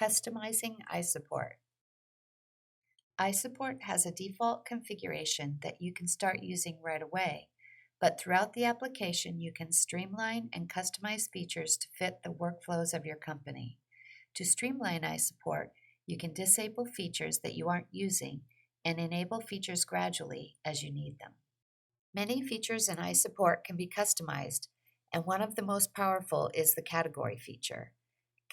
Customizing iSupport. iSupport has a default configuration that you can start using right away, but throughout the application you can streamline and customize features to fit the workflows of your company. To streamline iSupport, you can disable features that you aren't using and enable features gradually as you need them. Many features in iSupport can be customized, and one of the most powerful is the category feature.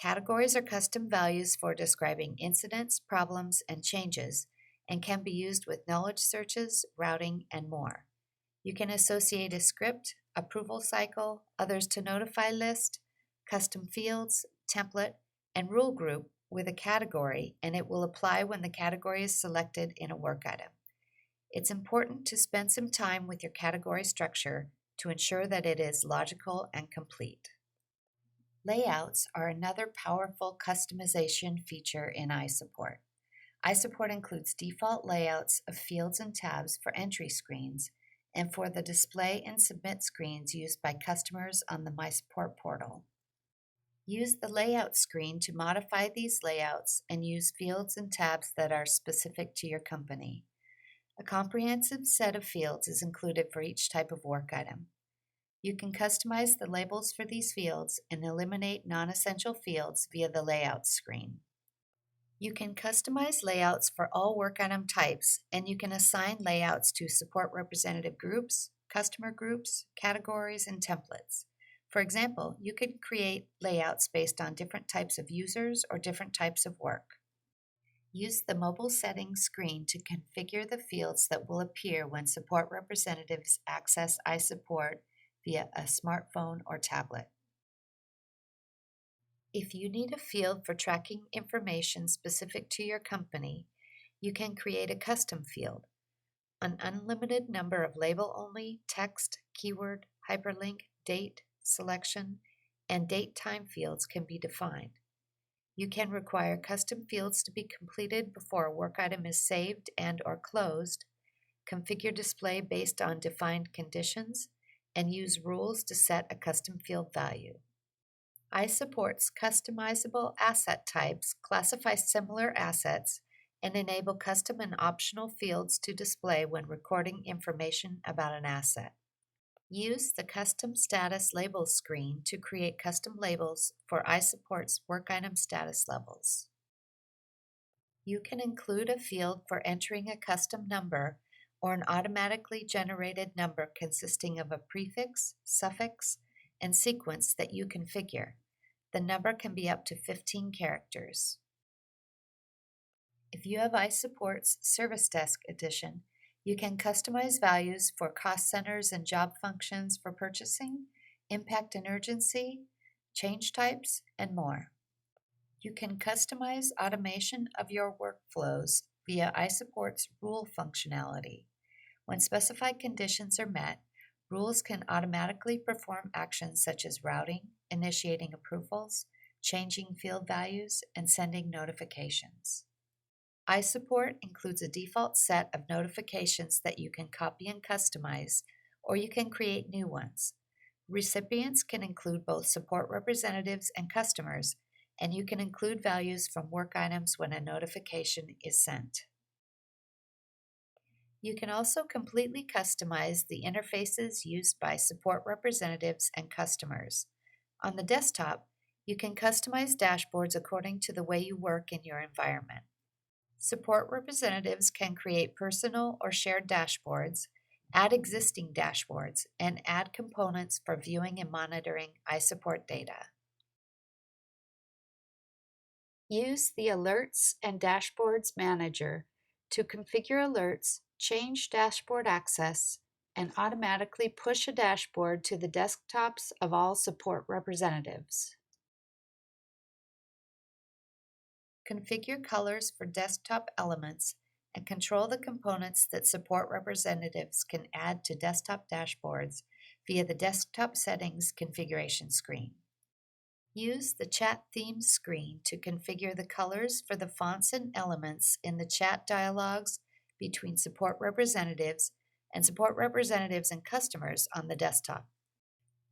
Categories are custom values for describing incidents, problems, and changes, and can be used with knowledge searches, routing, and more. You can associate a script, approval cycle, others to notify list, custom fields, template, and rule group with a category, and it will apply when the category is selected in a work item. It's important to spend some time with your category structure to ensure that it is logical and complete. Layouts are another powerful customization feature in iSupport. iSupport includes default layouts of fields and tabs for entry screens and for the display and submit screens used by customers on the mySupport portal. Use the layout screen to modify these layouts and use fields and tabs that are specific to your company. A comprehensive set of fields is included for each type of work item. You can customize the labels for these fields and eliminate non-essential fields via the layout screen. You can customize layouts for all work item types, and you can assign layouts to support representative groups, customer groups, categories, and templates. For example, you could create layouts based on different types of users or different types of work. Use the mobile settings screen to configure the fields that will appear when support representatives access iSupport via a smartphone or tablet. If you need a field for tracking information specific to your company, you can create a custom field. An unlimited number of label-only, text, keyword, hyperlink, date, selection, and date-time fields can be defined. You can require custom fields to be completed before a work item is saved and/or closed, configure display based on defined conditions, and use rules to set a custom field value. iSupport's customizable asset types classify similar assets and enable custom and optional fields to display when recording information about an asset. Use the Custom Status Labels screen to create custom labels for iSupport's work item status levels. You can include a field for entering a custom number or an automatically generated number consisting of a prefix, suffix, and sequence that you configure. The number can be up to 15 characters. If you have iSupport's Service Desk edition, you can customize values for cost centers and job functions for purchasing, impact and urgency, change types, and more. You can customize automation of your workflows via iSupport's rule functionality. When specified conditions are met, rules can automatically perform actions such as routing, initiating approvals, changing field values, and sending notifications. iSupport includes a default set of notifications that you can copy and customize, or you can create new ones. Recipients can include both support representatives and customers, and you can include values from work items when a notification is sent. You can also completely customize the interfaces used by support representatives and customers. On the desktop, you can customize dashboards according to the way you work in your environment. Support representatives can create personal or shared dashboards, add existing dashboards, and add components for viewing and monitoring iSupport data. Use the Alerts and Dashboards Manager to configure alerts, change dashboard access, and automatically push a dashboard to the desktops of all support representatives. Configure colors for desktop elements and control the components that support representatives can add to desktop dashboards via the Desktop Settings configuration screen. Use the Chat Themes screen to configure the colors for the fonts and elements in the chat dialogues between support representatives and customers on the desktop.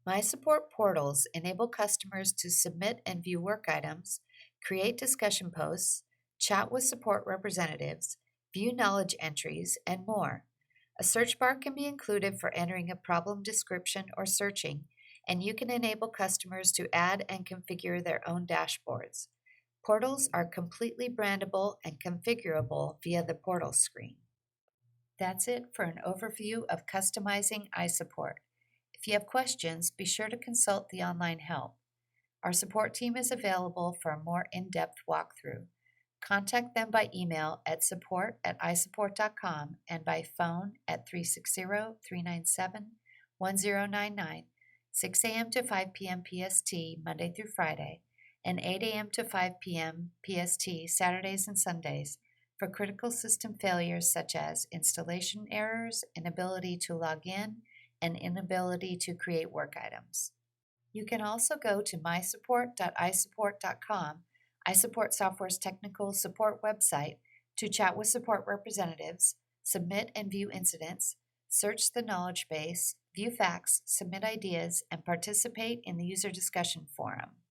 mySupport portals enable customers to submit and view work items, create discussion posts, chat with support representatives, view knowledge entries, and more. A search bar can be included for entering a problem description or searching, and you can enable customers to add and configure their own dashboards. Portals are completely brandable and configurable via the portal screen. That's it for an overview of customizing iSupport. If you have questions, be sure to consult the online help. Our support team is available for a more in-depth walkthrough. Contact them by email at support@isupport.com and by phone at 360-397-1099, 6 a.m. to 5 p.m. PST, Monday through Friday, and 8 a.m. to 5 p.m. PST, Saturdays and Sundays, for critical system failures such as installation errors, inability to log in, and inability to create work items. You can also go to mysupport.isupport.com, iSupport Software's technical support website, to chat with support representatives, submit and view incidents, search the knowledge base, view facts, submit ideas, and participate in the user discussion forum.